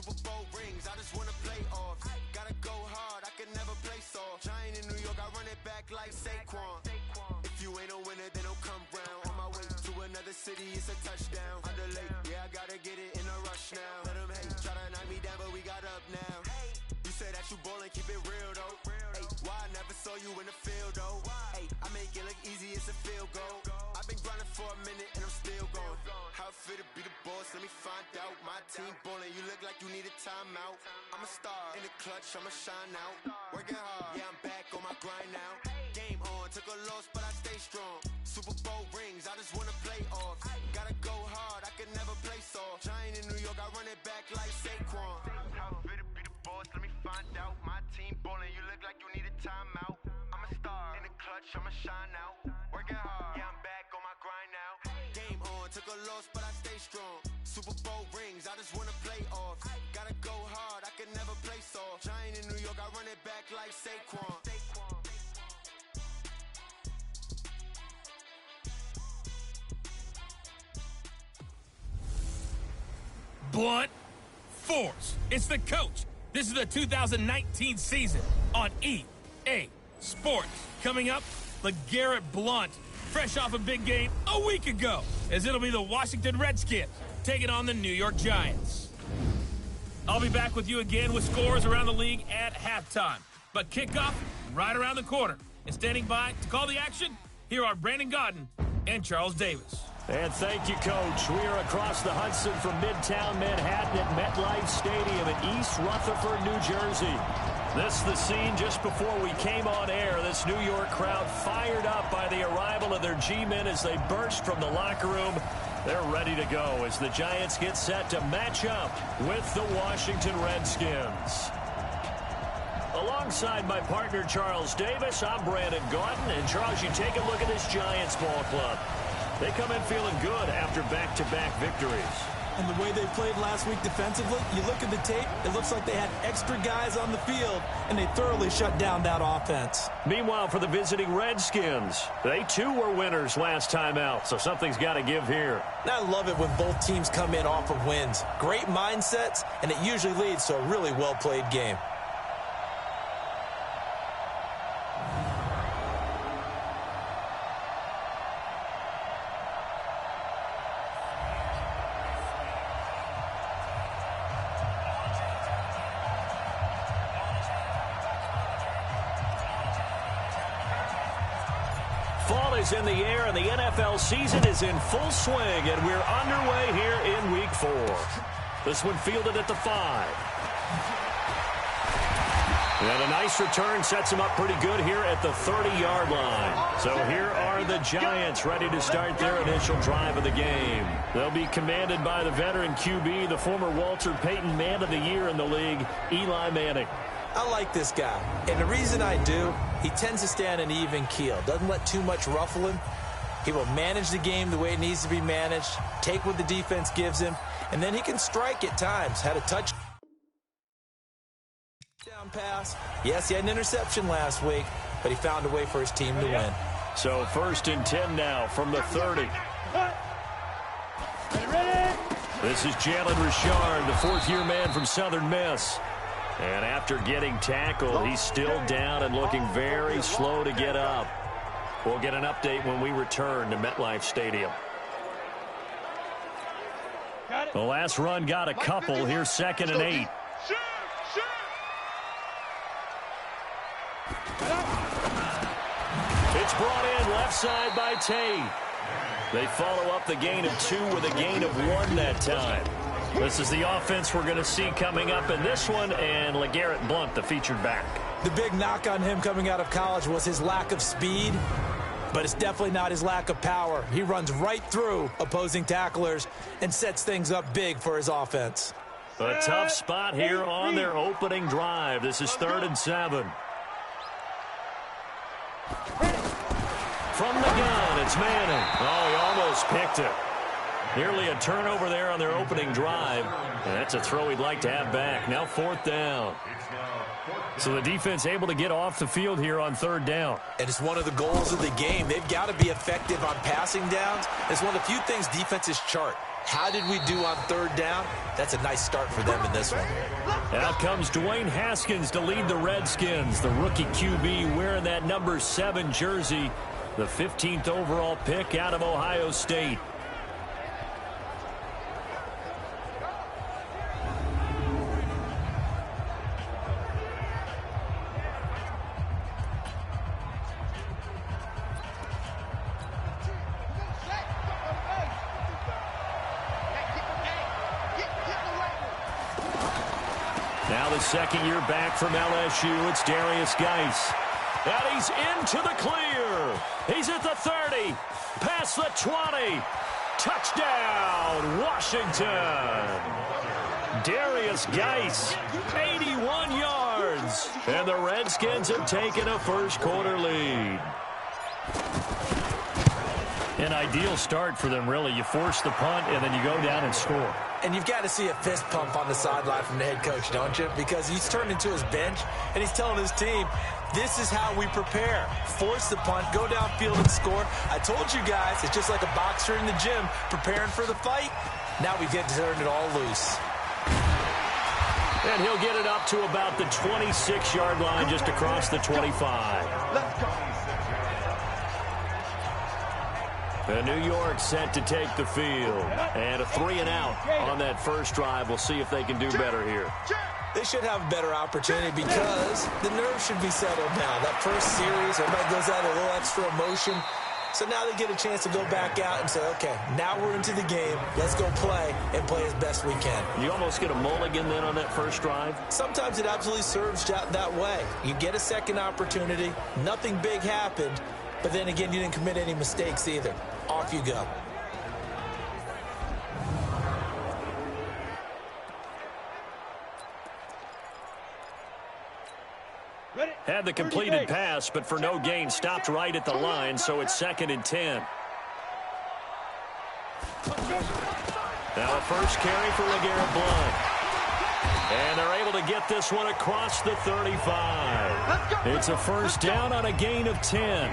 Super Bowl rings, I just wanna play off. Gotta go hard, I can never play soft. Giant in New York, I run it back like Saquon. If you ain't a winner, then don't come round. On my way to another city, it's a touchdown. Underlay, yeah, I gotta get it in a rush now. Let them hate, try to knock me down, but we got up now. You say that you ballin', keep it real though. Ay, why I never saw you in the field though? Ay, I make it look easy, it's a field goal. I've been grinding for a minute and I'm still going. How it feel to be the boss, let me find out. My team ballin', you look like you need a timeout. I'm a star in the clutch, I'ma shine out. Working hard, yeah, I'm back on my grind now. Game on, took a loss, but I stay strong. Super Bowl rings, I just wanna play off. Gotta go hard, I can never play soft. Giant in New York, I run it back like Saquon. How it feel to be the boss, let me find out. My team ballin', you look like you need a timeout. I'm a star in the clutch, I'ma shine out. Working hard, yeah, I'm back on my grind now. Game on, took a loss, but I stay strong. Super Bowl rings, I just wanna play off. Gotta go hard, I can never play soft. Giant in New York, I run it back like Saquon. Blunt force. It's the coach. This is the 2019 season on EA Sports. Coming up, LeGarrette Blunt, fresh off a big game a week ago, as it'll be the Washington Redskins taking on the New York Giants. I'll be back with you again with scores around the league at halftime. But kickoff right around the corner. And standing by to call the action, here are Brandon Godden and Charles Davis. And thank you, Coach. We are across the Hudson from Midtown Manhattan at MetLife Stadium in East Rutherford, New Jersey. This is the scene just before we came on air. This New York crowd fired up by the arrival of their G-men as they burst from the locker room. They're ready to go as the Giants get set to match up with the Washington Redskins. Alongside my partner, Charles Davis, I'm Brandon Gaudin. And, Charles, you take a look at this Giants ball club. They come in feeling good after back-to-back victories. And the way they played last week defensively, you look at the tape, it looks like they had extra guys on the field, and they thoroughly shut down that offense. Meanwhile, for the visiting Redskins, they too were winners last time out, so something's got to give here. And I love it when both teams come in off of wins. Great mindsets, and it usually leads to a really well-played game. Fall is in the air, and the NFL season is in full swing, and we're underway here in Week 4. This one fielded at the 5. And a nice return sets him up pretty good here at the 30-yard line. So here are the Giants ready to start their initial drive of the game. They'll be commanded by the veteran QB, the former Walter Payton Man of the Year in the league, Eli Manning. I like this guy, and the reason I do, he tends to stay on an even keel, doesn't let too much ruffle him. He will manage the game the way it needs to be managed, take what the defense gives him, and then he can strike at times. Had a touchdown pass. Yes, he had an interception last week, but he found a way for his team to win. So 1st and 10 now from the 30. This is Jalen Richard, the fourth-year man from Southern Miss. And after getting tackled, he's still down and looking very slow to get up. We'll get an update when we return to MetLife Stadium. The last run got a couple. Here's 2nd and 8. It's brought in left side by Tate. They follow up the gain of 2 with a gain of 1 that time. This is the offense we're going to see coming up in this one, and LeGarrette Blunt, the featured back. The big knock on him coming out of college was his lack of speed, but it's definitely not his lack of power. He runs right through opposing tacklers and sets things up big for his offense. A tough spot here on their opening drive. This is 3rd and 7. From the gun, it's Manning. Oh, he almost picked it. Nearly a turnover there on their opening drive. And that's a throw he'd like to have back. Now 4th down. So the defense able to get off the field here on 3rd down. And it's one of the goals of the game. They've got to be effective on passing downs. It's one of the few things defenses chart. How did we do on third down? That's a nice start for them in this one. Out comes Dwayne Haskins to lead the Redskins. The rookie QB wearing that number 7 jersey. The 15th overall pick out of Ohio State. Now the second year back from LSU, it's Darius Geis. And he's into the clear. He's at the 30, past the 20. Touchdown, Washington. Darius Geis, 81 yards. And the Redskins have taken a first quarter lead. An ideal start for them, really. You force the punt, and then you go down and score. And you've got to see a fist pump on the sideline from the head coach, don't you? Because he's turned into his bench, and he's telling his team, this is how we prepare. Force the punt, go downfield and score. I told you guys, it's just like a boxer in the gym preparing for the fight. Now we get to turn it all loose. And he'll get it up to about the 26-yard line, just across the 25. Let's go. And New York set to take the field. And a 3-and-out on that first drive. We'll see if they can do better here. They should have a better opportunity because the nerves should be settled now. That first series, everybody goes out with a little extra emotion. So now they get a chance to go back out and say, okay, now we're into the game. Let's go play and play as best we can. You almost get a mulligan then on that first drive? Sometimes it absolutely serves that way. You get a second opportunity. Nothing big happened. But then again, you didn't commit any mistakes either. Off you go. Had the completed pass, but for no gain, stopped right at the line, so it's 2nd and 10. Now a first carry for LeGarrette Blount. And they're able to get this one across the 35. It's a first down on a gain of 10.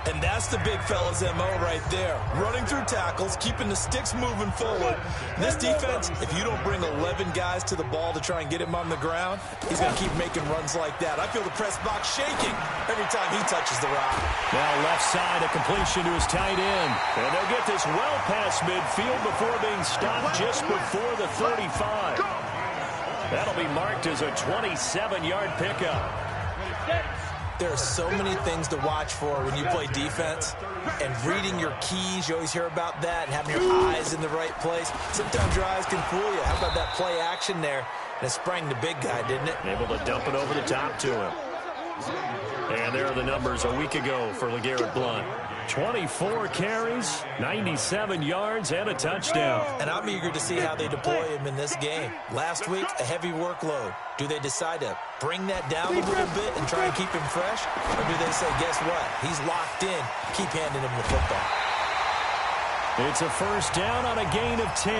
And that's the big fella's MO right there. Running through tackles, keeping the sticks moving forward. This defense, if you don't bring 11 guys to the ball to try and get him on the ground, he's going to keep making runs like that. I feel the press box shaking every time he touches the rock. Now left side, a completion to his tight end. And they'll get this well past midfield before being stopped just before the 35. That'll be marked as a 27-yard pickup. There are so many things to watch for when you play defense. And reading your keys, you always hear about that, and having your eyes in the right place. Sometimes your eyes can fool you. How about that play action there? And it sprang the big guy, didn't it? Able to dump it over the top to him. And there are the numbers a week ago for LeGarrette Blount. 24 carries, 97 yards, and a touchdown. And I'm eager to see how they deploy him in this game. Last week, a heavy workload. Do they decide to bring that down a little bit and try and keep him fresh? Or do they say, guess what? He's locked in. Keep handing him the football. It's a first down on a gain of 10.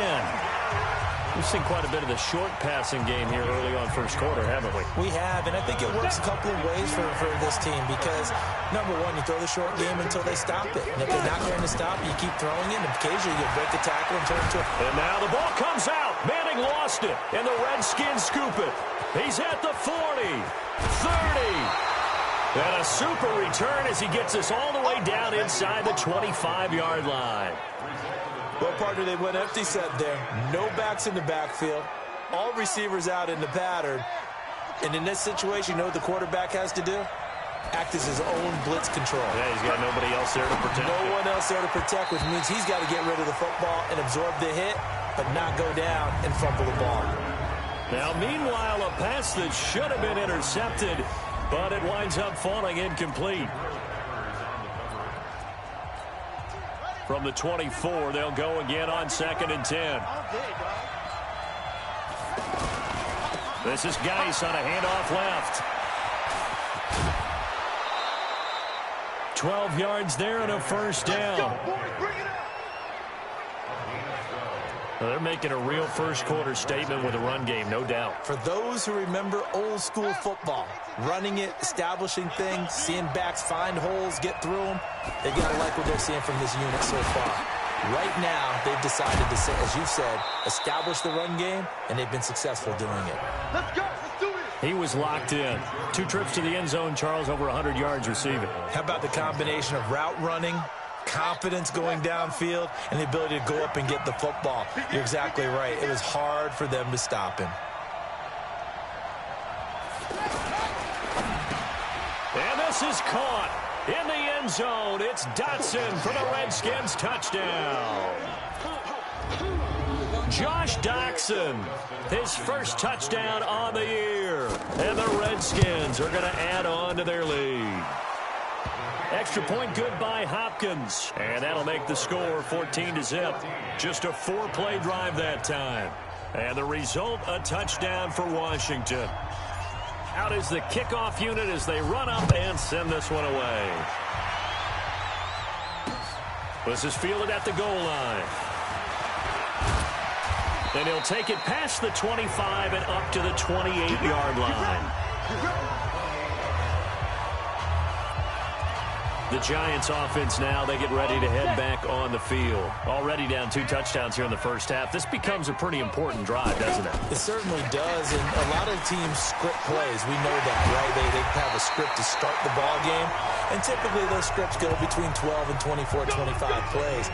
We've seen quite a bit of the short passing game here early on first quarter, haven't we? We have, and I think it works a couple of ways for this team because, number one, you throw the short game until they stop it. And if they're not going to stop, you keep throwing it, and occasionally you break the tackle and turn it to it. And now the ball comes out. Manning lost it, and the Redskins scoop it. He's at the 40, 30. And a super return as he gets us all the way down inside the 25-yard line. Well, partner, they went empty set there. No backs in the backfield. All receivers out in the pattern. And in this situation, you know what the quarterback has to do? Act as his own blitz control. Yeah, he's got nobody else there to protect. No one else there to protect, which means he's got to get rid of the football and absorb the hit, but not go down and fumble the ball. Now, meanwhile, a pass that should have been intercepted, but it winds up falling incomplete. From the 24, they'll go again on 2nd and 10. This is Geis on a handoff left. 12 yards there and a first down. They're making a real first quarter statement with a run game, no doubt. For those who remember old school football, running it, establishing things, seeing backs find holes, get through them, they got to like what they're seeing from this unit so far. Right now, they've decided to, as you said, establish the run game, and they've been successful doing it. Let's go. Let's do it. He was locked in. 2 trips to the end zone, Charles, over 100 yards receiving. How about the combination of route running, confidence going downfield, and the ability to go up and get the football? You're exactly right. It was hard for them to stop him. And this is caught in the end zone. It's Dotson for the Redskins touchdown. Josh Doctson, his first touchdown on the year. And the Redskins are going to add on to their lead. Extra point good by Hopkins. And that'll make the score 14-zip. Just a 4-play drive that time. And the result, a touchdown for Washington. Out is the kickoff unit as they run up and send this one away. This is fielded at the goal line. And he'll take it past the 25 and up to the 28-yard line. The Giants offense now, they get ready to head back on the field. Already down 2 touchdowns here in the first half. This becomes a pretty important drive, doesn't it? It certainly does, and a lot of teams script plays. We know that, right? They have a script to start the ball game, and typically those scripts go between 12 and 24, 25 plays.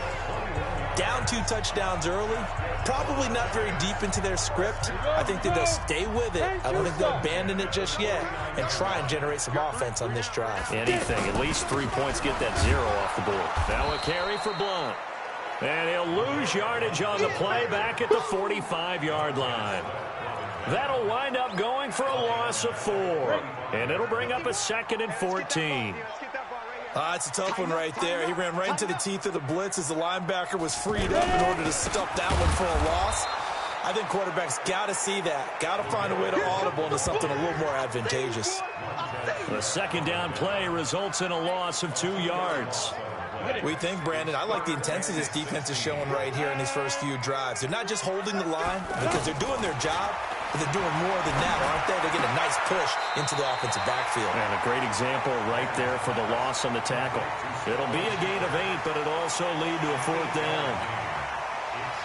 Down 2 touchdowns early, probably not very deep into their script. I think that they'll stay with it. I don't think they'll abandon it just yet and try and generate some offense on this drive. Anything, at least 3 points, get that 0 off the board. Now a carry for Blount. And he'll lose yardage on the play back at the 45-yard line. That'll wind up going for a loss of 4. And it'll bring up a 2nd and 14. It's a tough one right there. He ran right into the teeth of the blitz as the linebacker was freed up in order to stop that one for a loss. I think quarterbacks got to see that. Got to find a way to audible into something a little more advantageous. The 2nd down play results in a loss of 2 yards. We think, Brandon, I like the intensity this defense is showing right here in these first few drives. They're not just holding the line because they're doing their job, but they're doing more than that, aren't they? They're getting a nice push into the offensive backfield. And a great example right there for the loss on the tackle. It'll be a gain of 8, but it'll also lead to a 4th down.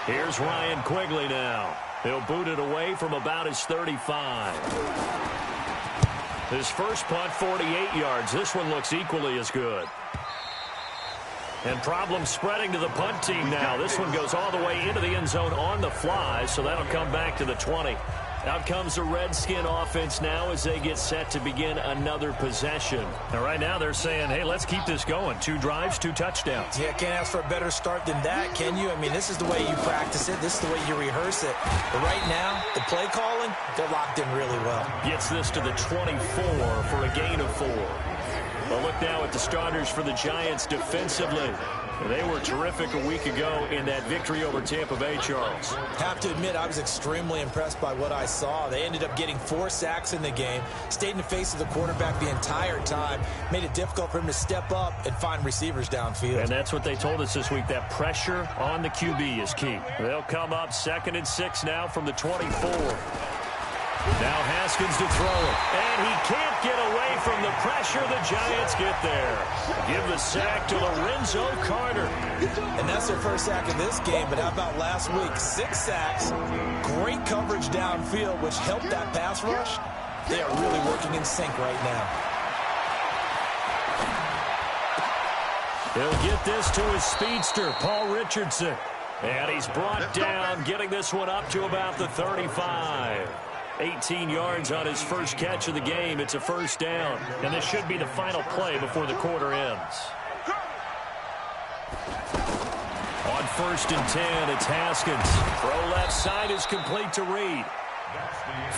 Here's Ryan Quigley now. He'll boot it away from about his 35. His first punt, 48 yards. This one looks equally as good. And problems spreading to the punt team now. This one goes all the way into the end zone on the fly, so that'll come back to the 20. Out comes the Redskin offense now as they get set to begin another possession. Now, right now they're saying, hey, let's keep this going. 2 drives, 2 touchdowns. Yeah, can't ask for a better start than that, can you? I mean, this is the way you practice it. This is the way you rehearse it. But right now, the play calling, they're locked in really well. Gets this to the 24 for a gain of 4. Well, look now at the starters for the Giants defensively. They were terrific a week ago in that victory over Tampa Bay, Charles. Have to admit, I was extremely impressed by what I saw. They ended up getting 4 sacks in the game, stayed in the face of the quarterback the entire time, made it difficult for him to step up and find receivers downfield. And that's what they told us this week, that pressure on the QB is key. They'll come up 2nd and 6 now from the 24. Now Haskins to throw it, and he can't get away from the pressure. The Giants get there. Give the sack to Lorenzo Carter. And that's their first sack of this game, but how about last week? 6 sacks, great coverage downfield, which helped that pass rush. They are really working in sync right now. He'll get this to his speedster, Paul Richardson. And he's brought down, getting this one up to about the 35. 18 yards on his first catch of the game. It's a 1st down. And this should be the final play before the quarter ends. On 1st and 10, it's Haskins. Throw left side is complete to Reed.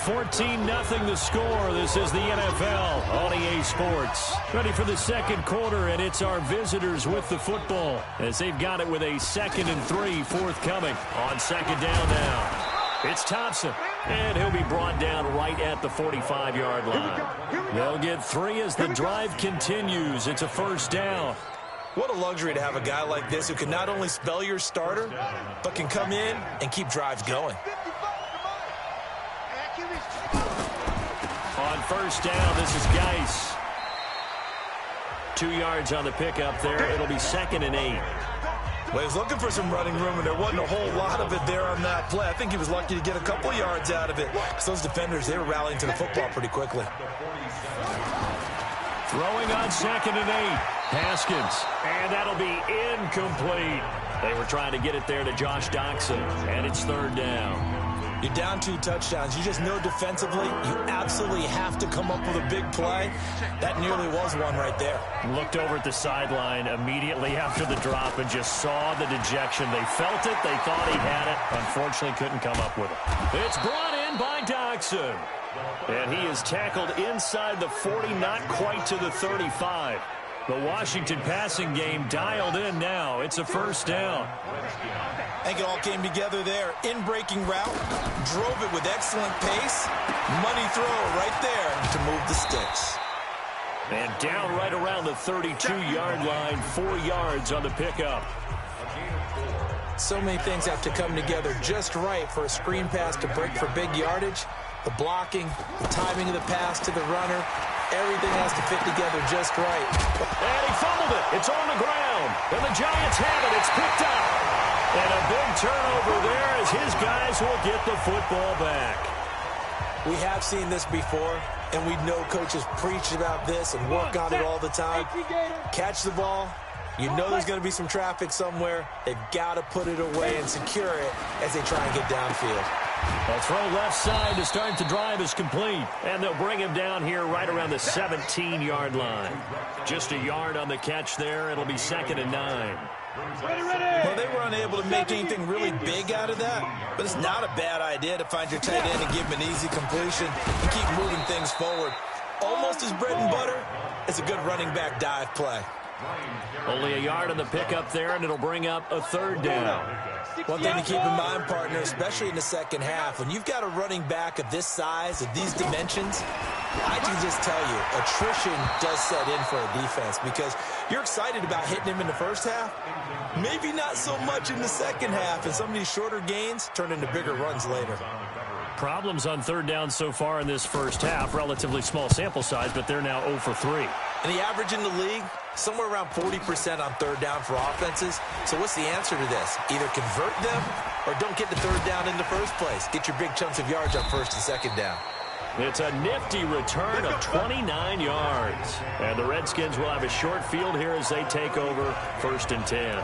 14-0 the score. This is the NFL on EA Sports. Ready for the 2nd quarter, and it's our visitors with the football as they've got it with a 2nd and 3 forthcoming. On 2nd down now. It's Thompson, and he'll be brought down right at the 45-yard line. They'll get 3 as the drive continues. It's a 1st down. What a luxury to have a guy like this who can not only spell your starter, but can come in and keep drives going. On 1st down, this is Geis. 2 yards on the pickup there. It'll be 2nd and 8. Well, he was looking for some running room, and there wasn't a whole lot of it there on that play. I think he was lucky to get a couple yards out of it, because those defenders, they were rallying to the football pretty quickly. Throwing on 2nd and 8. Haskins. And that'll be incomplete. They were trying to get it there to Josh Doxson, and it's 3rd down. You're down 2 touchdowns. You just know defensively you absolutely have to come up with a big play. That nearly was one right there. Looked over at the sideline immediately after the drop and just saw the dejection. They felt it. They thought he had it. Unfortunately, couldn't come up with it. It's brought in by Doxson. And he is tackled inside the 40, not quite to the 35. The Washington passing game dialed in now. It's a 1st down. I think it all came together there. In-breaking route, drove it with excellent pace. Money throw right there to move the sticks. And down right around the 32-yard line, 4 yards on the pickup. So many things have to come together just right for a screen pass to break for big yardage. The blocking, the timing of the pass to the runner, everything has to fit together just right. And he fumbled it. It's on the ground. And the Giants have it. It's picked up. And a big turnover there as his guys will get the football back. We have seen this before, and we know coaches preach about this and work on it all the time. Catch the ball. You know there's going to be some traffic somewhere. They've got to put it away and secure it as they try and get downfield. A throw left side to start the drive is complete. And they'll bring him down here right around the 17-yard line. Just a yard on the catch there. It'll be 2nd and 9. Well, they were unable to make anything really big out of that, but it's not a bad idea to find your tight end and give him an easy completion and keep moving things forward. Almost as bread and butter as a good running back dive play. Only a yard on the pickup there, and it'll bring up a 3rd down. One thing to keep in mind, partner, especially in the second half, when you've got a running back of this size, of these dimensions, I can just tell you, attrition does set in for a defense because you're excited about hitting him in the first half, maybe not so much in the second half, and some of these shorter gains turn into bigger runs later. Problems on 3rd down so far in this first half. Relatively small sample size, but they're now 0 for 3. And the average in the league, somewhere around 40% on 3rd down for offenses. So what's the answer to this? Either convert them or don't get the 3rd down in the first place. Get your big chunks of yards on 1st and 2nd down. It's a nifty return of 29 yards. And the Redskins will have a short field here as they take over 1st and 10.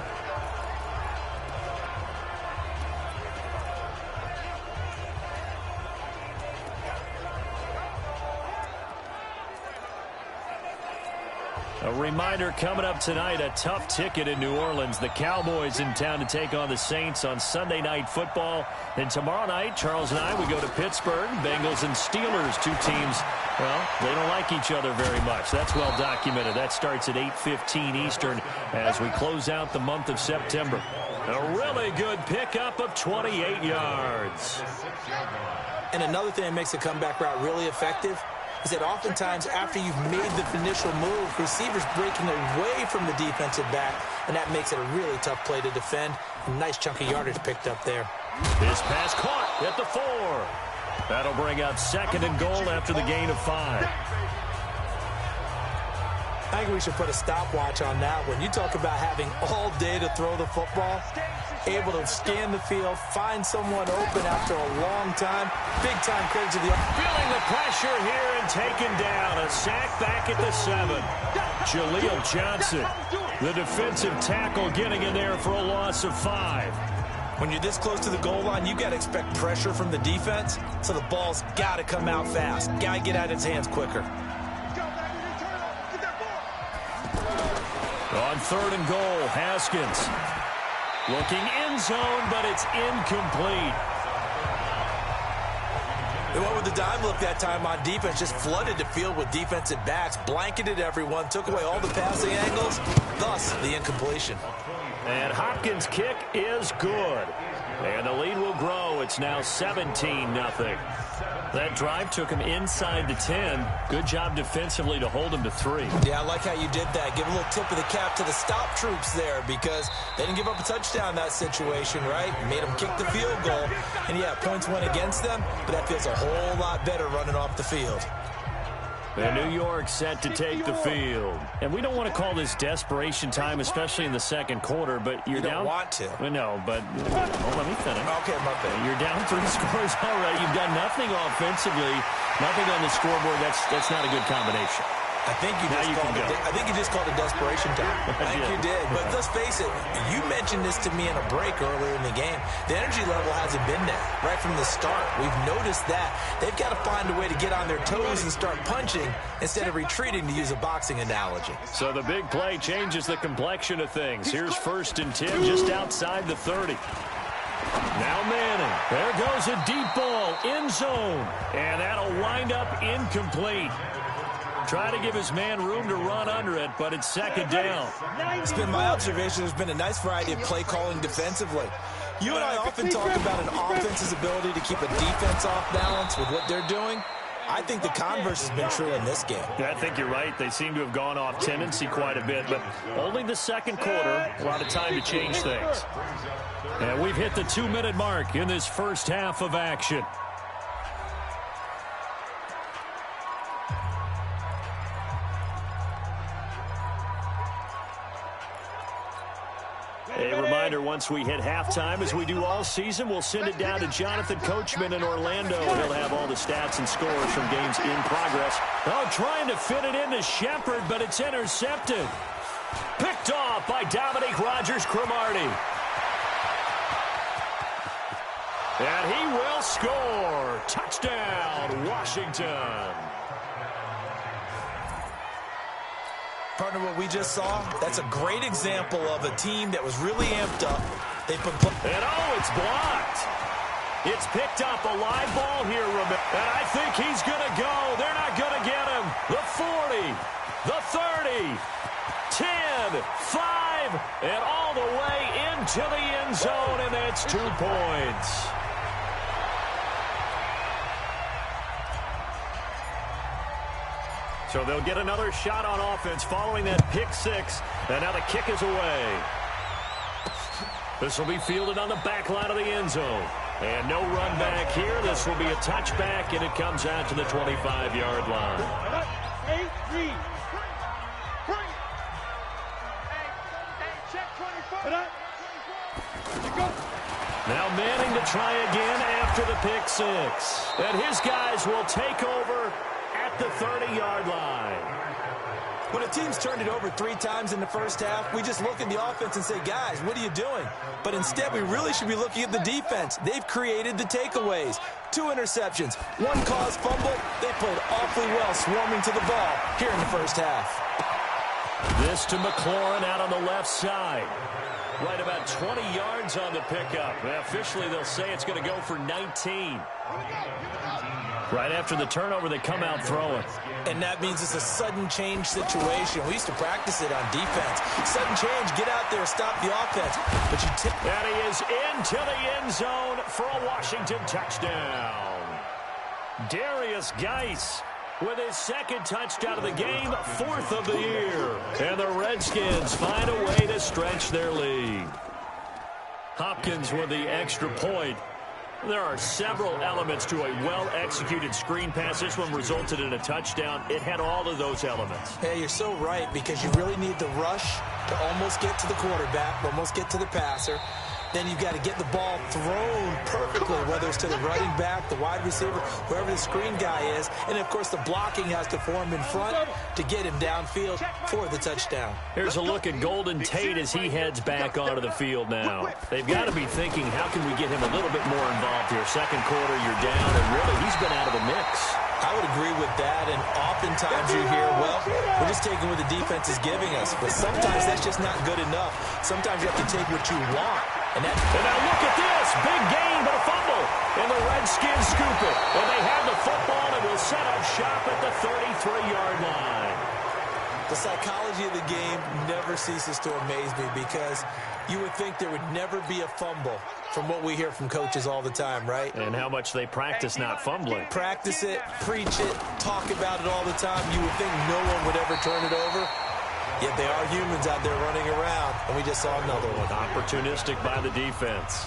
A reminder coming up tonight, a tough ticket in New Orleans. The Cowboys in town to take on the Saints on Sunday Night Football. And tomorrow night, Charles and I, we go to Pittsburgh. Bengals and Steelers, 2 teams, well, they don't like each other very much. That's well documented. That starts at 8:15 Eastern as we close out the month of September. A really good pickup of 28 yards. And another thing that makes a comeback route really effective is that oftentimes after you've made the initial move, receivers breaking away from the defensive back, and that makes it a really tough play to defend. A nice chunk of yardage picked up there. This pass caught at the 4. That'll bring up 2nd and goal after the gain of 5. I think we should put a stopwatch on that one. You talk about having all day to throw the football, able to scan the field, find someone open after a long time. Big-time credit to the... Feeling the pressure here and taken down. A sack back at the 7. Jaleel Johnson, the defensive tackle, getting in there for a loss of 5. When you're this close to the goal line, you got to expect pressure from the defense, so the ball's got to come out fast. Got to get out of his hands quicker. On 3rd and goal, Haskins looking end zone, but it's incomplete. They went with the dime look that time on defense, just flooded the field with defensive backs, blanketed everyone, took away all the passing angles, thus the incompletion. And Hopkins' kick is good. And the lead will grow. It's now 17-0. That drive took him inside the 10. Good job defensively to hold him to 3. Yeah, I like how you did that. Give a little tip of the cap to the stop troops there because they didn't give up a touchdown in that situation, right? Made them kick the field goal. And, yeah, points went against them, but that feels a whole lot better running off the field. And New York set to take the field. And we don't want to call this desperation time, especially in the second quarter, but you're down. You don't want to. No, but let me finish. Okay, my bad. You're down 3 scores already. You've done nothing offensively, nothing on the scoreboard. That's not a good combination. I think you just called it desperation time. I think you did. But let's face it, you mentioned this to me in a break earlier in the game. The energy level hasn't been there right from the start. We've noticed that. They've got to find a way to get on their toes and start punching instead of retreating, to use a boxing analogy. So the big play changes the complexion of things. Here's 1st and 10 just outside the 30. Now Manning. There goes a deep ball, end zone. And that'll wind up incomplete. Try to give his man room to run under it, but it's 2nd down. It's been my observation there's been a nice variety of play calling defensively. You and I often talk about an offense's ability to keep a defense off balance with what they're doing. I think the converse has been true in this game. Yeah, I think you're right. They seem to have gone off tendency quite a bit, but only the second quarter, a lot of time to change things. And we've hit the 2-minute mark in this first half of action. A reminder, once we hit halftime, as we do all season, we'll send it down to Jonathan Coachman in Orlando. He'll have all the stats and scores from games in progress. Oh, trying to fit it into Shepard, but it's intercepted. Picked off by Dominique Rodgers-Cromartie. And he will score. Touchdown, Washington. Partner, what we just saw, that's a great example of a team that was really amped up. And it's blocked. It's picked up, a live ball here, and I think he's going to go. They're not going to get him. The 40, the 30, 10, 5, and all the way into the end zone, and that's 2 points. So they'll get another shot on offense following that pick 6. And now the kick is away. This will be fielded on the back line of the end zone. And no run back here. This will be a touchback, and it comes out to the 25-yard line. Now Manning to try again after the pick 6. And his guys will take over at the 30-yard line. When a team's turned it over 3 times in the first half, we just look at the offense and say, guys, what are you doing? But instead, we really should be looking at the defense. They've created the takeaways. 2 interceptions, 1 caused fumble. They played awfully well swarming to the ball here in the first half. This to McLaurin out on the left side. Right about 20 yards on the pickup. Now, officially, they'll say it's going to go for 19. Right after the turnover, they come out throwing. And that means it's a sudden change situation. We used to practice it on defense. Sudden change, get out there, stop the offense. But you tip. And he is into the end zone for a Washington touchdown. Darius Geis with his 2nd touchdown of the game, 4th of the year. And the Redskins find a way to stretch their lead. Hopkins with the extra point. There are several elements to a well-executed screen pass. This one resulted in a touchdown. It had all of those elements. Yeah, you're so right, because you really need the rush to almost get to the quarterback, almost get to the passer. Then you've got to get the ball thrown perfectly, whether it's to the running back, the wide receiver, wherever the screen guy is. And, of course, the blocking has to form in front to get him downfield for the touchdown. Here's a look at Golden Tate as he heads back onto the field now. They've got to be thinking, how can we get him a little bit more involved here? Second quarter, you're down, and really, he's been out of the mix. I would agree with that, and oftentimes you hear, well, we're just taking what the defense is giving us. But sometimes that's just not good enough. Sometimes you have to take what you want. And now look at this. Big gain, but a fumble. And the Redskins scoop it. And they have the football and will set up shop at the 33-yard line. The psychology of the game never ceases to amaze me, because you would think there would never be a fumble from what we hear from coaches all the time, right? And how much they practice not fumbling. Practice it, preach it, talk about it all the time. You would think no one would ever turn it over. Yet they are humans out there running around, and we just saw another one. Opportunistic by the defense.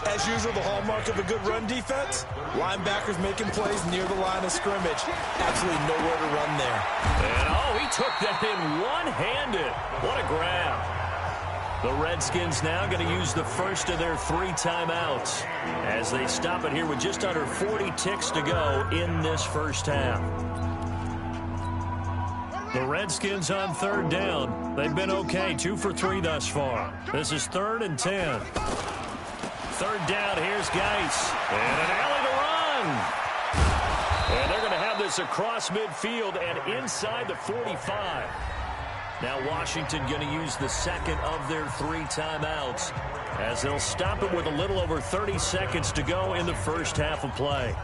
As usual, the hallmark of a good run defense, linebackers making plays near the line of scrimmage. Absolutely nowhere to run there. And, oh, he took that in one-handed. What a grab. The Redskins now going to use the first of their 3 timeouts as they stop it here with just under 40 ticks to go in this first half. The Redskins on 3rd down. They've been okay, 2 for 3 thus far. This is 3rd and 10. 3rd down, here's Geis. And an alley to run. And they're going to have this across midfield and inside the 45. Now Washington going to use the second of their 3 timeouts as they'll stop it with a little over 30 seconds to go in the first half of play.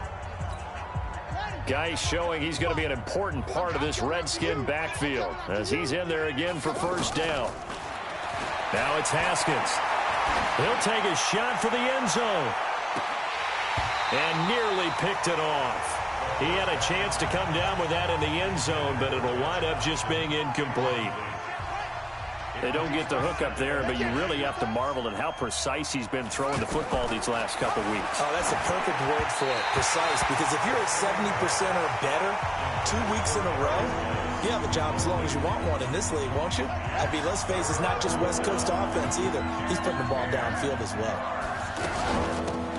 Geis showing he's going to be an important part of this Redskin backfield as he's in there again for first down. Now it's Haskins. He'll take a shot for the end zone. And nearly picked it off. He had a chance to come down with that in the end zone, but it'll wind up just being incomplete. They don't get the hook up there, but you really have to marvel at how precise he's been throwing the football these last couple weeks. Oh, that's a perfect word for it, precise, because if you're at 70% or better 2 weeks in a row, you have a job as long as you want one in this league, won't you? I mean, let's face it, it's not just West Coast offense either. He's putting the ball downfield as well.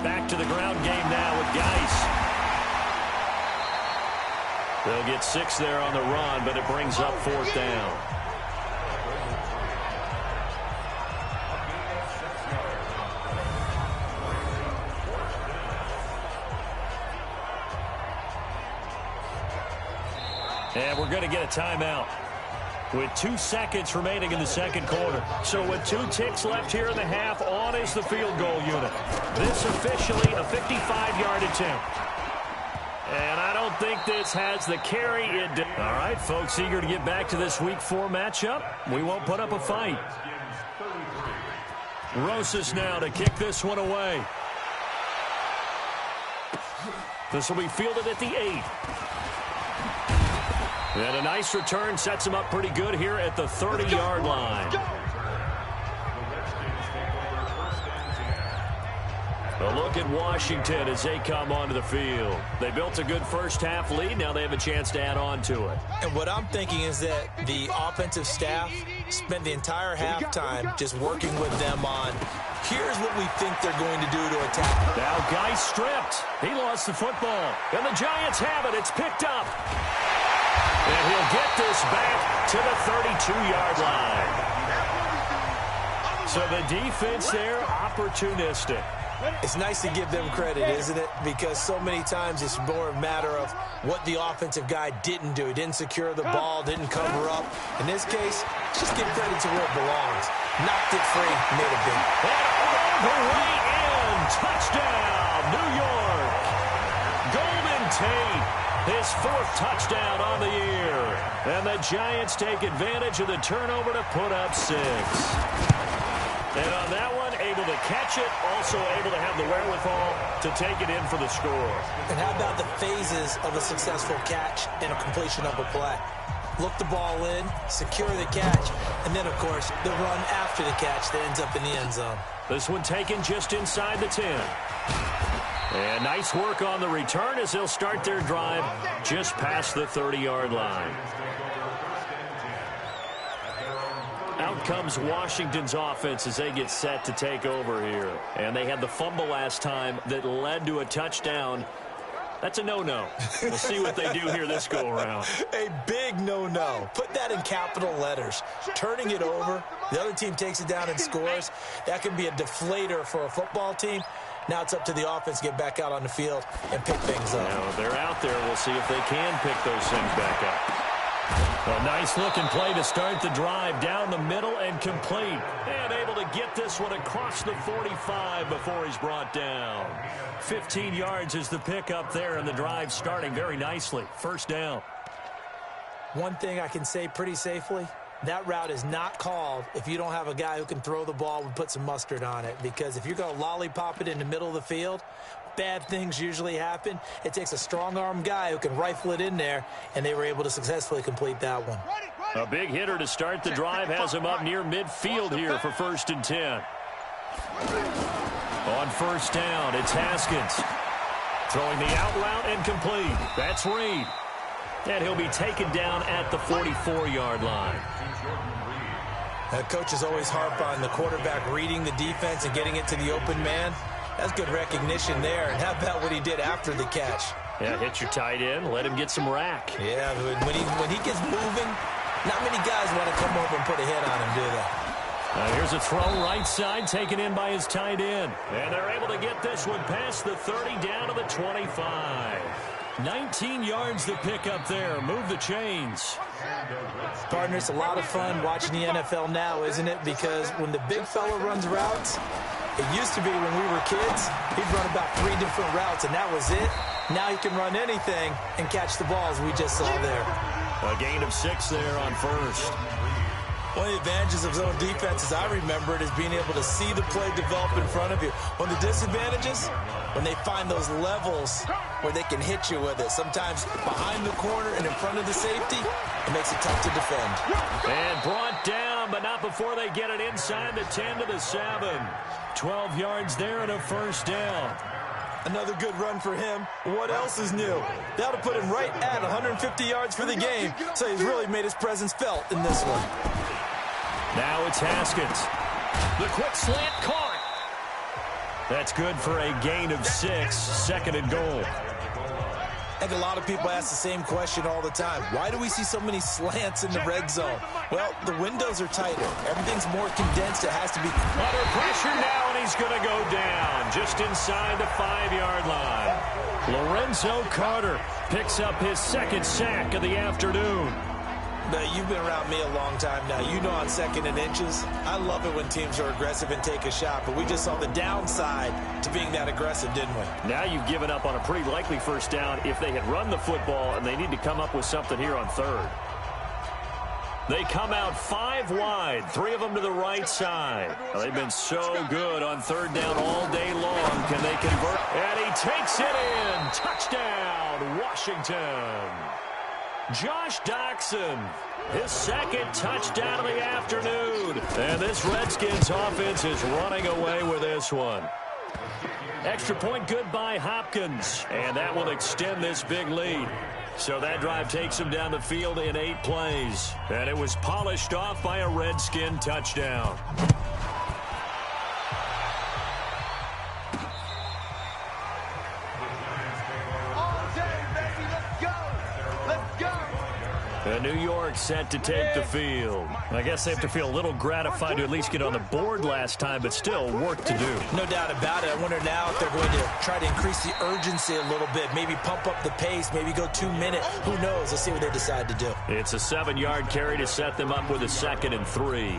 Back to the ground game now with Geis. They'll get 6 there on the run, but it brings up 4th down. And we're going to get a timeout with 2 seconds remaining in the second quarter. So with 2 ticks left here in the half, on is the field goal unit. This officially a 55-yard attempt. And I don't think this has the carry it did. All right, folks, eager to get back to this Week 4 matchup. We won't put up a fight. Rosas now to kick this one away. This will be fielded at the 8. And a nice return sets him up pretty good here at the 30-yard line. A look at Washington as they come onto the field. They built a good first half lead. Now they have a chance to add on to it. And what I'm thinking is that the offensive staff spent the entire halftime just working with them on, here's what we think they're going to do to attack. Now Geis stripped. He lost the football. And the Giants have it. It's picked up. And he'll get this back to the 32-yard line. So the defense there, opportunistic. It's nice to give them credit, isn't it? Because so many times it's more a matter of what the offensive guy didn't do. He didn't secure the ball, didn't cover up. In this case, just give credit to where it belongs. Knocked it free, made it big. And all the way in. Touchdown, New York. Golden Tate. His 4th touchdown on the year. And the Giants take advantage of the turnover to put up 6. And on that one, able to catch it, also able to have the wherewithal to take it in for the score. And how about the phases of a successful catch and a completion of a play? Look the ball in, secure the catch, and then, of course, the run after the catch that ends up in the end zone. This one taken just inside the 10. And nice work on the return as they'll start their drive just past the 30-yard line. Out comes Washington's offense as they get set to take over here. And they had the fumble last time that led to a touchdown. That's a no-no. We'll see what they do here this go-around. A big no-no. Put that in capital letters. Turning it over, the other team takes it down and scores. That can be a deflator for a football team. Now it's up to the offense to get back out on the field and pick things up. Now they're out there. We'll see if they can pick those things back up. A nice-looking play to start the drive down the middle and complete. And able to get this one across the 45 before he's brought down. 15 yards is the pickup there, and the drive starting very nicely. First down. One thing I can say pretty safely, that route is not called if you don't have a guy who can throw the ball and put some mustard on it. Because if you're going to lollipop it in the middle of the field, bad things usually happen. It takes a strong-arm guy who can rifle it in there, and they were able to successfully complete that one. A big hitter to start the drive has him up near midfield here for 1st and 10. On first down, it's Haskins. Throwing the out route and complete. That's Reed. And he'll be taken down at the 44-yard line. Coaches always harp on the quarterback reading the defense and getting it to the open man. That's good recognition there. And how about what he did after the catch? Yeah, hit your tight end, let him get some rack. Yeah, when he gets moving, not many guys want to come over and put a hit on him, do they? Here's a throw right side taken in by his tight end. And they're able to get this one past the 30 down to the 25. 19 yards the pick up there. Move the chains. Partner, it's a lot of fun watching the NFL now, isn't it? Because when the big fella runs routes, it used to be when we were kids, he'd run about 3 different routes, and that was it. Now he can run anything and catch the balls we just saw there. A gain of 6 there on first. One of the advantages of zone defense, as I remember it, is being able to see the play develop in front of you. One of the disadvantages, when they find those levels where they can hit you with it. Sometimes behind the corner and in front of the safety, it makes it tough to defend. And brought down, but not before they get it inside the 10 to the 7. 12 yards there and a first down. Another good run for him. What else is new? That'll put him right at 150 yards for the game, so he's really made his presence felt in this one. Now it's Haskins. The quick slant caught. That's good for a gain of 6, second and goal. I think a lot of people ask the same question all the time. Why do we see so many slants in the red zone? Well, the windows are tighter. Everything's more condensed. It has to be. Under pressure now, and he's going to go down just inside the 5-yard line. Lorenzo Carter picks up his second sack of the afternoon. You've been around me a long time now. You know on second and inches, I love it when teams are aggressive and take a shot, but we just saw the downside to being that aggressive, didn't we? Now you've given up on a pretty likely first down if they had run the football, and they need to come up with something here on third. They come out 5 wide, 3 of them to the right side. Well, they've been so good on third down all day long. Can they convert? And he takes it in. Touchdown, Washington. Josh Doxson, his second touchdown of the afternoon. And this Redskins offense is running away with this one. Extra point good by Hopkins. And that will extend this big lead. So that drive takes him down the field in 8 plays. And it was polished off by a Redskin touchdown. And New York set to take the field. I guess they have to feel a little gratified to at least get on the board last time, but still work to do. No doubt about it. I wonder now if they're going to try to increase the urgency a little bit, maybe pump up the pace, maybe go 2 minutes. Who knows? Let's see what they decide to do. It's a 7-yard carry to set them up with a 2nd and 3.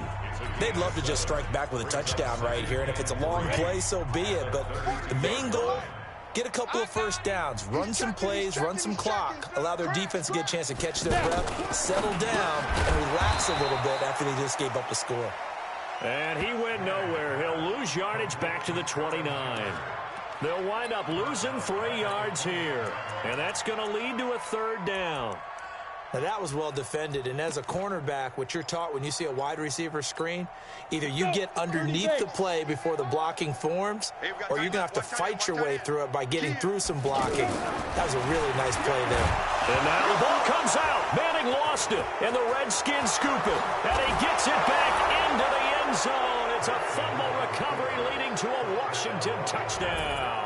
They'd love to just strike back with a touchdown right here, and if it's a long play, so be it. But the main goal, get a couple of first downs, run some plays, run some clock, allow their defense to get a chance to catch their breath, settle down, and relax a little bit after they just gave up a score. And he went nowhere. He'll lose yardage back to the 29. They'll wind up losing 3 yards here, and that's going to lead to a 3rd down. Now, that was well defended, and as a cornerback, what you're taught when you see a wide receiver screen, either you get underneath the play before the blocking forms, or you're going to have to fight your way through it by getting through some blocking. That was a really nice play there. And now the ball comes out. Manning lost it, and the Redskins scoop it, and he gets it back into the end zone. It's a fumble recovery leading to a Washington touchdown.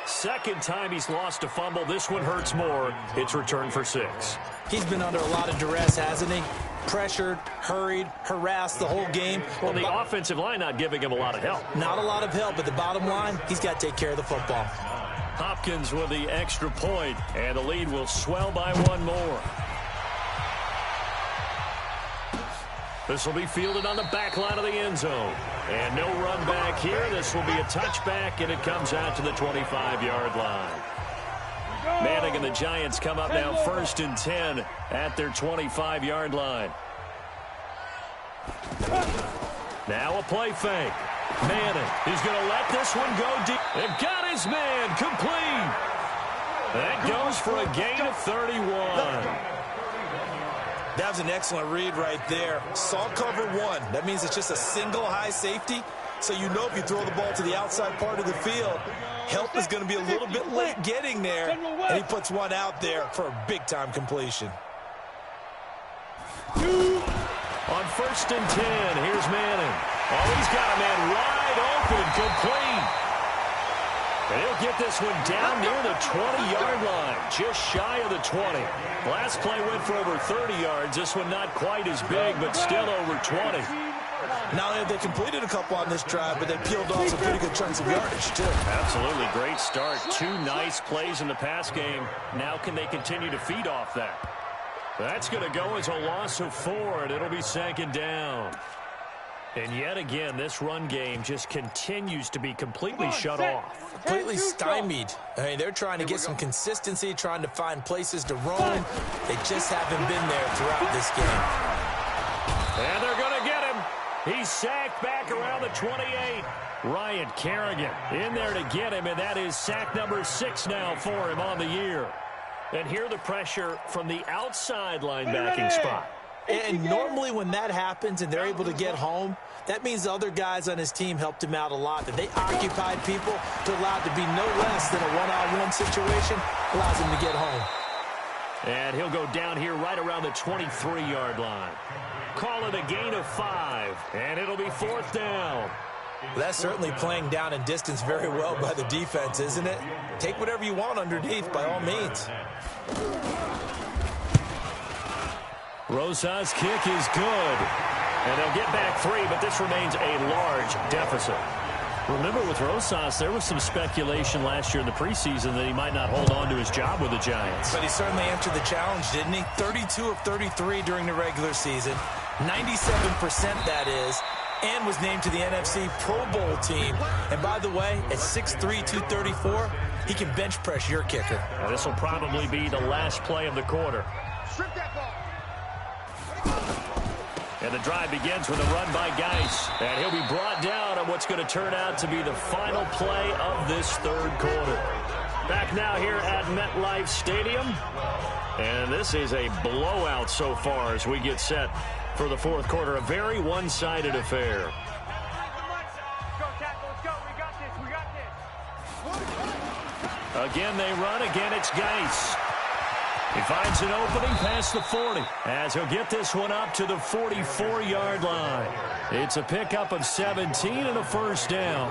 Second time he's lost a fumble. This one hurts more. It's returned for 6. He's been under a lot of duress, hasn't he? Pressured, hurried, harassed the whole game. Well, the offensive line not giving him a lot of help. Not a lot of help, but the bottom line, he's got to take care of the football. Hopkins with the extra point, and the lead will swell by 1 more. This will be fielded on the back line of the end zone. And no run back here. This will be a touchback, and it comes out to the 25-yard line. Manning and the Giants come up now 1st and 10 at their 25-yard line. Now a play fake. Manning, he's going to let this one go deep. And got his man complete. That goes for a gain of 31. That was an excellent read right there. Saw cover 1. That means it's just a single high safety. So you know if you throw the ball to the outside part of the field, help is going to be a little bit late getting there. And he puts one out there for a big-time completion. On 1st and 10, here's Manning. Oh, he's got a man wide open, complete. And he'll get this one down near the 20-yard line, just shy of the 20. Last play went for over 30 yards. This one not quite as big, but still over 20. Not only have they completed a couple on this drive, but they peeled off some pretty good chunks of yardage, too. Absolutely. Great start. 2 nice plays in the pass game. Now can they continue to feed off that? That's going to go as a loss of 4, and it'll be 2nd down. And yet again, this run game just continues to be completely shut off. Completely stymied. I mean, they're trying to get some consistency, trying to find places to roam. They just haven't been there throughout this game. And they're going to get him. He's sacked back around the 28. Ryan Kerrigan in there to get him, and that is sack number 6 now for him on the year. And here the pressure from the outside linebacking spot. And normally when that happens and they're able to get home, that means the other guys on his team helped him out a lot. That they occupied people to allow it to be no less than a one-on-one situation allows him to get home. And he'll go down here right around the 23-yard line. Call it a gain of 5, and it'll be 4th down. That's certainly playing down and distance very well by the defense, isn't it? Take whatever you want underneath, by all means. Rosas' kick is good. And they'll get back 3, but this remains a large deficit. Remember, with Rosas, there was some speculation last year in the preseason that he might not hold on to his job with the Giants. But he certainly answered the challenge, didn't he? 32 of 33 during the regular season. 97% that is. And was named to the NFC Pro Bowl team. And by the way, at 6'3", 234, he can bench press your kicker. Now, this will probably be the last play of the quarter. And the drive begins with a run by Geis. And he'll be brought down on what's going to turn out to be the final play of this 3rd quarter. Back now here at MetLife Stadium. And this is a blowout so far as we get set for the 4th quarter. A very one-sided affair. Again, they run. Again, it's Geis. He finds an opening past the 40 as he'll get this one up to the 44-yard line. It's a pickup of 17 and a 1st down.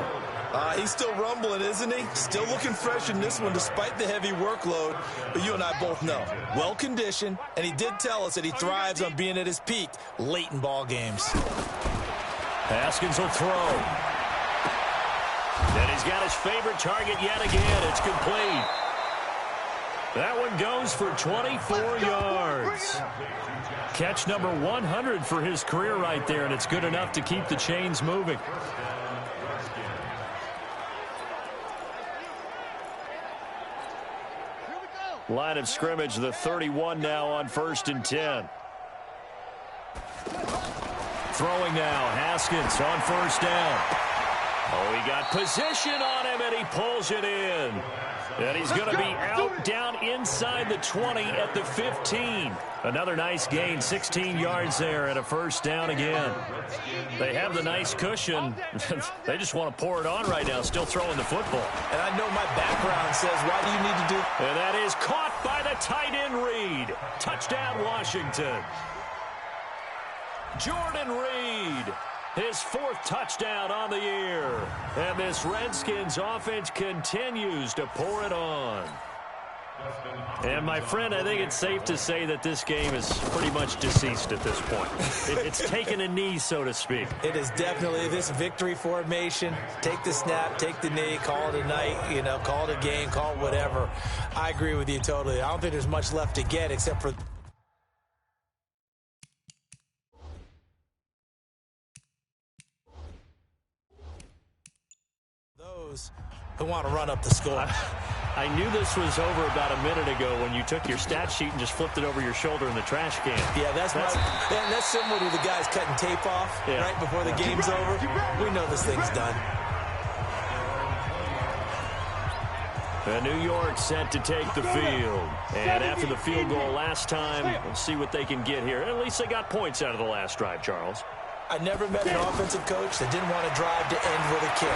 He's still rumbling, isn't he? Still looking fresh in this one despite the heavy workload. But you and I both know, well-conditioned, and he did tell us that he thrives on being at his peak late in ball games. Haskins will throw. And he's got his favorite target yet again. It's complete. That one goes for 24 yards. Catch number 100 for his career right there, and it's good enough to keep the chains moving. Line of scrimmage, the 31 now on 1st and 10. Throwing now, Haskins on 1st down. Oh, he got position on him, and he pulls it in. And he's going to be out down inside the 20 at the 15. Another nice gain, 16 yards there, and a 1st down again. They have the nice cushion. They just want to pour it on right now, still throwing the football. And I know my background says, why do you need to do? And that is caught by the tight end Reed. Touchdown, Washington. Jordan Reed. His 4th touchdown on the year. And this Redskins offense continues to pour it on. And, my friend, I think it's safe to say that this game is pretty much deceased at this point. It's taken a knee, so to speak. It is definitely this victory formation. Take the snap, take the knee, call it a night, you know, call it a game, call it whatever. I agree with you totally. I don't think there's much left to get except for who want to run up the score. I knew this was over about a minute ago when you took your stat sheet and just flipped it over your shoulder in the trash can. Yeah, that's similar to the guys cutting tape off right before the game's over. We know this thing's done. And New York set to take the field. And after the field goal last time, we'll see what they can get here. At least they got points out of the last drive, Charles. I never met an offensive coach that didn't want to drive to end with a kick.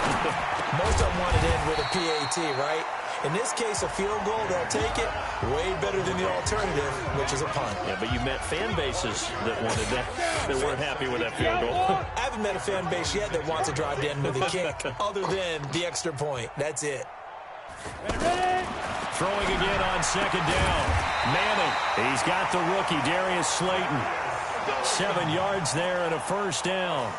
Most of them wanted to end with a PAT, right? In this case, a field goal, they'll take it. Way better than the alternative, which is a punt. Yeah, but you met fan bases that wanted that, that weren't happy with that field goal. I haven't met a fan base yet that wants to drive to end with a kick, other than the extra point. That's it. Throwing again on second down. Manning, he's got the rookie, Darius Slayton. 7 yards there and a first down.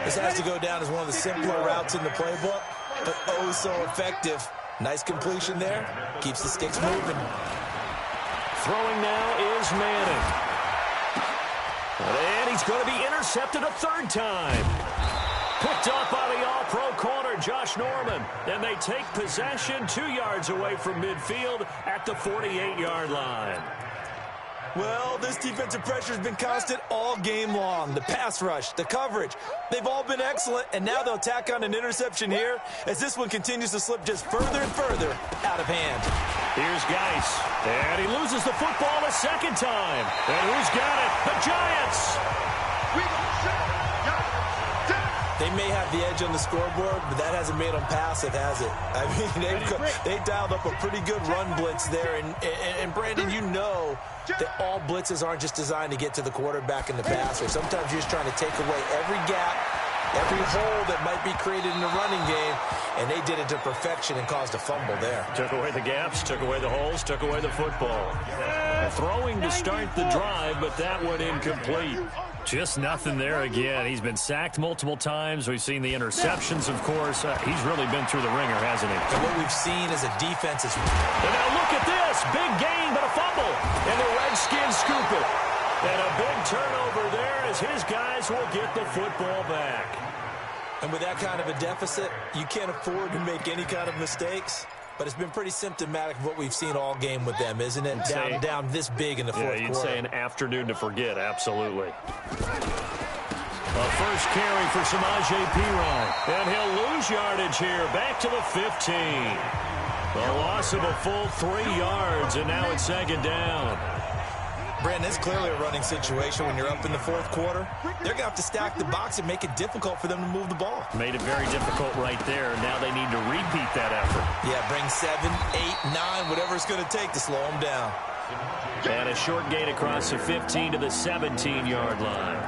This has to go down as one of the simpler routes in the playbook, but oh so effective. Nice completion there. Keeps the sticks moving. Throwing now is Manning. And he's going to be intercepted a third time. Picked up by the all-pro corner, Josh Norman. And they take possession 2 yards away from midfield at the 48-yard line. Well, this defensive pressure has been constant all game long. The pass rush, the coverage, they've all been excellent, and now they'll tack on an interception here as this one continues to slip just further and further out of hand. Here's Geis, and he loses the football a second time. And who's got it? The Giants! They may have the edge on the scoreboard, but that hasn't made them passive, has it? I mean, they dialed up a pretty good run blitz there. And Brandon, you know that all blitzes aren't just designed to get to the quarterback and the passer. Sometimes you're just trying to take away every gap, every hole that might be created in the running game, and they did it to perfection and caused a fumble there. Took away the gaps, took away the holes, took away the football. Throwing to start the drive, but that one incomplete. Just nothing there again. He's been sacked multiple times. We've seen the interceptions, of course. He's really been through the ringer, hasn't he? And what we've seen is a defense is... And now look at this. Big gain, but a fumble. And the Redskins scoop it. And a big turnover there as his guys will get the football back. And with that kind of a deficit, you can't afford to make any kind of mistakes. But it's been pretty symptomatic of what we've seen all game with them, isn't it? Down this big in the fourth quarter. Yeah, you'd say an afternoon to forget, absolutely. A first carry for Samaje Perine. And he'll lose yardage here, back to the 15. A loss of a full 3 yards, and now it's second down. Brandon, it's clearly a running situation when you're up in the fourth quarter. They're going to have to stack the box and make it difficult for them to move the ball. Made it very difficult right there. Now they need to repeat that effort. Yeah, bring 7, 8, 9, whatever it's going to take to slow them down. And a short gain across the 15 to the 17-yard line.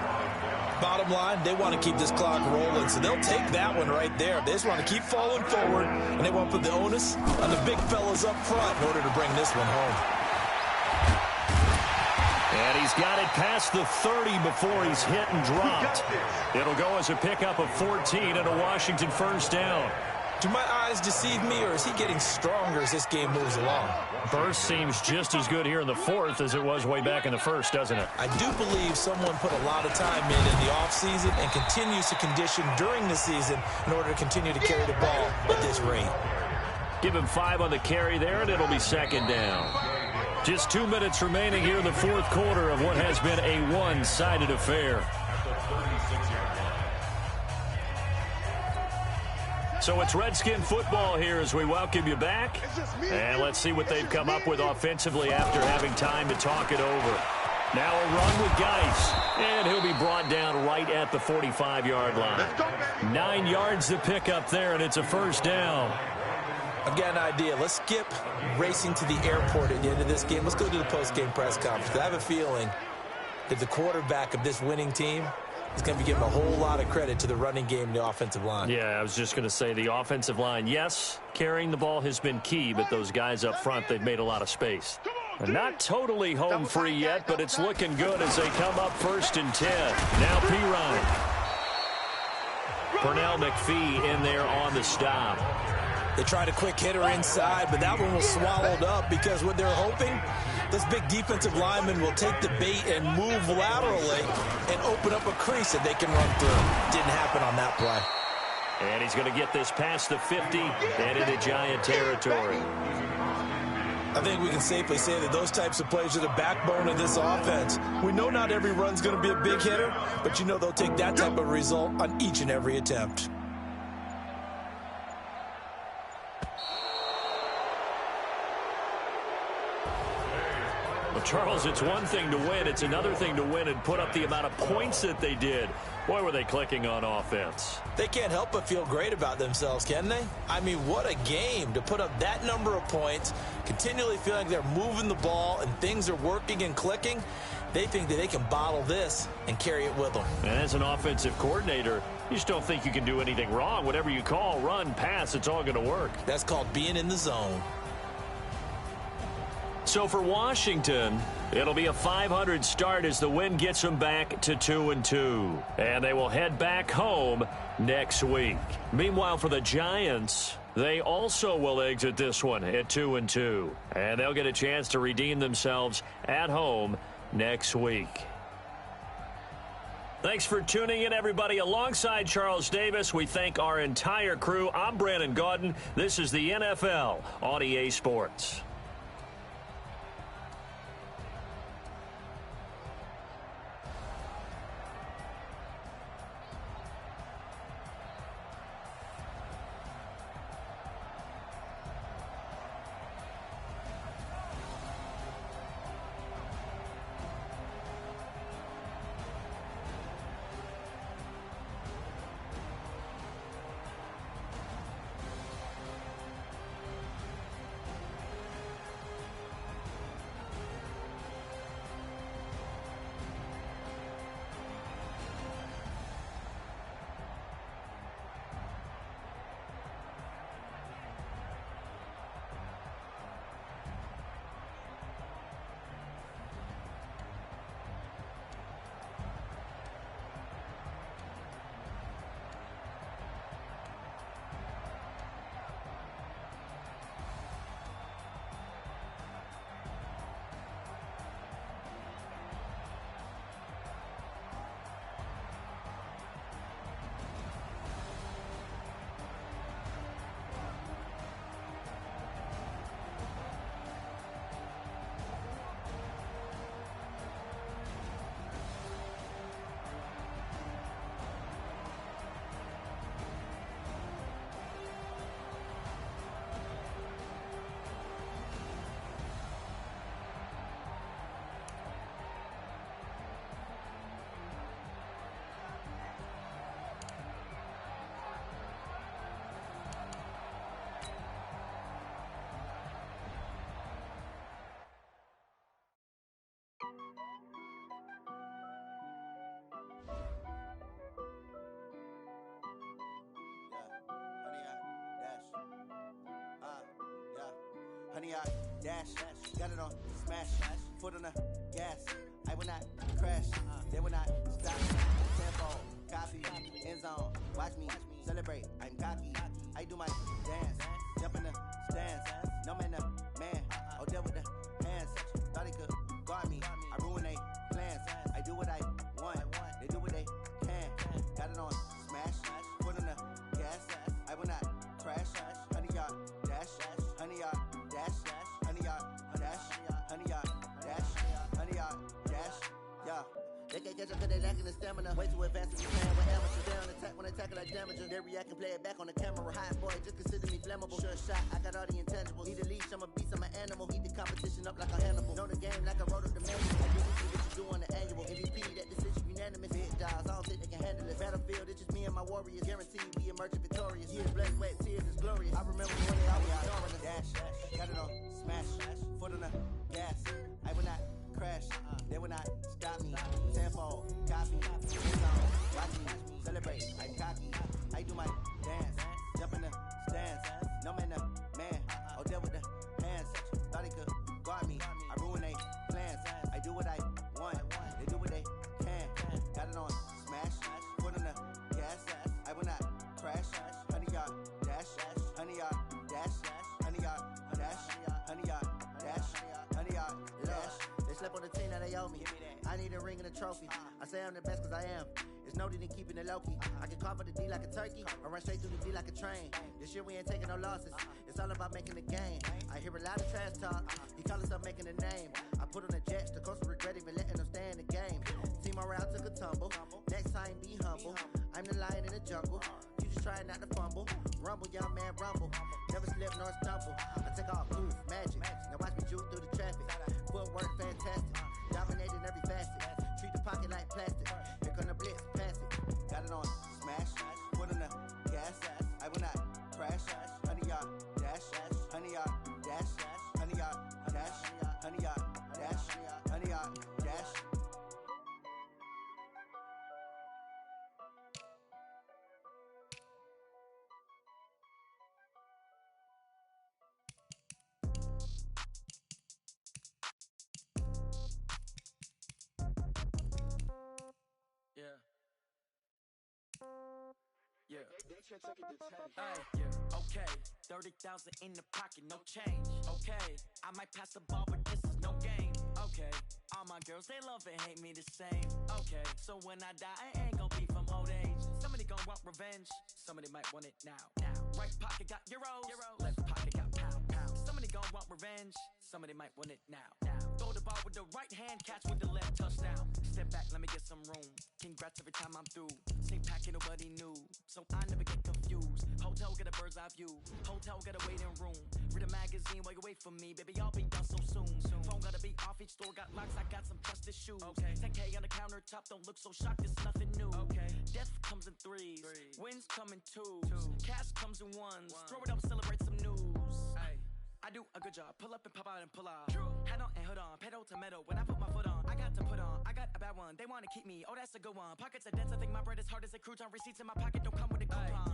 Bottom line, they want to keep this clock rolling, so they'll take that one right there. They just want to keep falling forward, and they want to put the onus on the big fellas up front in order to bring this one home. And he's got it past the 30 before he's hit and dropped. It'll go as a pickup of 14 and a Washington first down. Do my eyes deceive me, or is he getting stronger as this game moves along? Burst seems just as good here in the fourth as it was way back in the first, doesn't it? I do believe someone put a lot of time in the offseason and continues to condition during the season in order to continue to carry the ball at this rate. Give him 5 on the carry there, and it'll be second down. Just 2 minutes remaining here in the fourth quarter of what has been a one-sided affair. So it's Redskin football here as we welcome you back. And let's see what they've come up with offensively after having time to talk it over. Now a run with Geis. And he'll be brought down right at the 45-yard line. 9 yards to pick up there, and it's a first down. I've got an idea. Let's skip racing to the airport at the end of this game. Let's go to the post-game press conference. I have a feeling that the quarterback of this winning team is going to be giving a whole lot of credit to the running game and the offensive line. Yeah, I was just going to say the offensive line, yes, carrying the ball has been key, but those guys up front, they've made a lot of space. Not totally home free yet, but it's looking good as they come up 1st and 10. Now Perine. Pernell McPhee in there on the stop. They tried a quick hitter inside, but that one was swallowed up because what they're hoping, this big defensive lineman will take the bait and move laterally and open up a crease that they can run through. Didn't happen on that play. And he's going to get this past the 50 and into Giant territory. I think we can safely say that those types of plays are the backbone of this offense. We know not every run's going to be a big hitter, but you know they'll take that type of result on each and every attempt. Well, Charles, it's one thing to win. It's another thing to win and put up the amount of points that they did. Boy, were they clicking on offense. They can't help but feel great about themselves, can they? I mean, what a game to put up that number of points, continually feeling like they're moving the ball and things are working and clicking. They think that they can bottle this and carry it with them. And as an offensive coordinator, you just don't think you can do anything wrong. Whatever you call, run, pass, it's all going to work. That's called being in the zone. So for Washington, it'll be a .500 start as the win gets them back to 2-2. And they will head back home next week. Meanwhile, for the Giants, they also will exit this one at 2-2. And they'll get a chance to redeem themselves at home next week. Thanks for tuning in, everybody. Alongside Charles Davis, we thank our entire crew. I'm Brandon Gaudin. This is the NFL on EA Sports. Honey, I dash, got it on smash, foot on the gas. I will not crash, they will not stop. Tempo, copy, end zone. Watch me celebrate. I'm cocky. I do my dance, jump in the stands. No man, the man. Oh, deal with the hands. Thought he could guard me. I ruin they plans. I do what I want. They do what they can. Got it on smash, foot on the gas. I will not crash. Honey, y'all dash. Honey, y'all dash. Honey, y'all dash. Honey, y'all dash. Honey, y'all dash. Yeah. They can't catch up cause they lacking the stamina. Way too advanced to be playing with amateurs. They on attack when they tackle like damaging. They react and play it back on the camera. Hot boy, just consider me flammable. Sure shot, I got all the intangibles. Need a leash, I'm a beast, I'm an animal. Eat the competition up like a Hannibal. Know the game like I wrote up the manual. I do what you do on the annual. MVP, that decision unanimous. Hit dials, I don't think they can handle it. Battlefield, it's just me and my warriors. Guaranteed we emerging victorious. Years, blood, sweat, tears, it's glorious. I remember when they always ignoring us. Dash, got it on smash, foot on the gas. I will not crash, they will not stop me. Tempo, copy, end zone. Watch me celebrate. I'm cocky. I do my dance, jump in the stands. No man, the man. Oh, deal with the hands. Thought he could guard me. I ruin they plans. I do what I want. They do what they can. Got it on smash, foot on the gas. I will not crash. Honey, y'all dash. Honey, y'all dash. Honey, y'all dash. Honey, y'all dash. Honey, y'all dash. They slept on the team that they owe me. I need a ring and a trophy. I say I'm the best cause I am. It's no need in keeping it low-key. I can carve up the D like a turkey, or run straight through the D like a train. This year we ain't taking no losses. It's all about making the game. I hear a lot of trash talk. He call himself making a name. I put on the Jets. The coach regret even letting them stay in the game. Team morale took a tumble. Next time be humble. I'm the lion in the jungle. You just trying not to fumble. Rumble, young man, rumble. Never slip nor stumble. I take all proof, magic. Now watch me juke through the traffic. Footwork fantastic. Dominating every facet. Treat the pocket like plastic. Here come the blitz, pass it. Got it on smash. Put on the gas. I will not crash. 100-yard dash. 100-yard dash. 100-yard dash. 100-yard dash. 100-yard dash. Yeah. Yeah. Yeah. Okay. 30,000 in the pocket, no change. Okay. I might pass the ball, but this is no game. Okay. All my girls, they love and hate me the same. Okay. So when I die, I ain't gon' be from old age. Somebody gon' want revenge. Somebody might want it now. Right pocket got euros. Left pocket got pound. Somebody gon' want revenge. Somebody might want it now. Throw the ball with the right hand, catch with the left, touchdown. Step back, let me get some room. Congrats every time I'm through. Same packet, nobody knew. So I never get confused. Hotel get a bird's eye view. Hotel get a waiting room. Read a magazine while you wait for me. Baby, I'll be done so soon. Phone gotta be off, each store got locks. I got some trusted shoes. 10K on the countertop, don't look so shocked, it's nothing new. Death comes in threes. Wins come in twos. Cash comes in ones. Throw it up, celebrate some news. I do a good job. Pull up and pop out and pull out. Head on and hood on. Pedal to metal. When I put my foot on, I got to put on. I got a bad one. They want to keep me. Oh, that's a good one. Pockets are dense. I think my bread is hard as a crouton. Receipts in my pocket don't come with a coupon.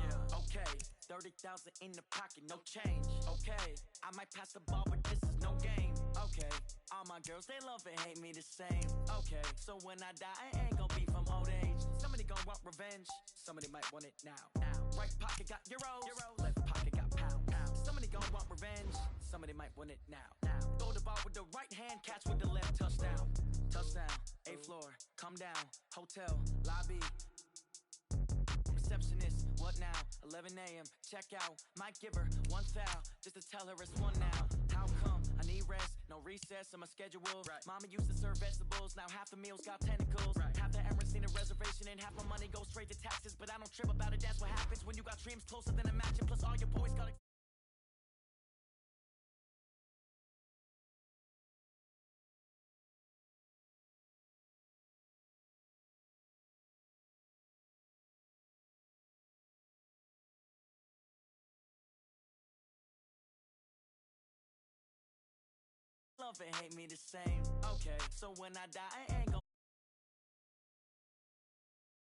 Okay. 30,000 in the pocket. No change. Okay. I might pass the ball, but this is no game. Okay. All my girls, they love and hate me the same. Okay. So when I die, I ain't gonna be from old age. Somebody gon' want revenge. Somebody might want it now. Right pocket got euros. Left pocket got pound. Somebody gon' want revenge. Somebody might want it now. Throw the ball with the right hand, catch with the left, touchdown. Touchdown, 8th floor, come down. Hotel, lobby. Receptionist, what now? 11 a.m., check out. Might give her one foul, just to tell her it's one now. How come? I need rest, no recess in my schedule. Mama used to serve vegetables, now half the meals got tentacles. Half the errands need a reservation and half my money goes straight to taxes. But I don't trip about it, that's what happens when you got dreams closer than a match. And plus all your boys got love and hate me the same. Okay, so when I die, I ain't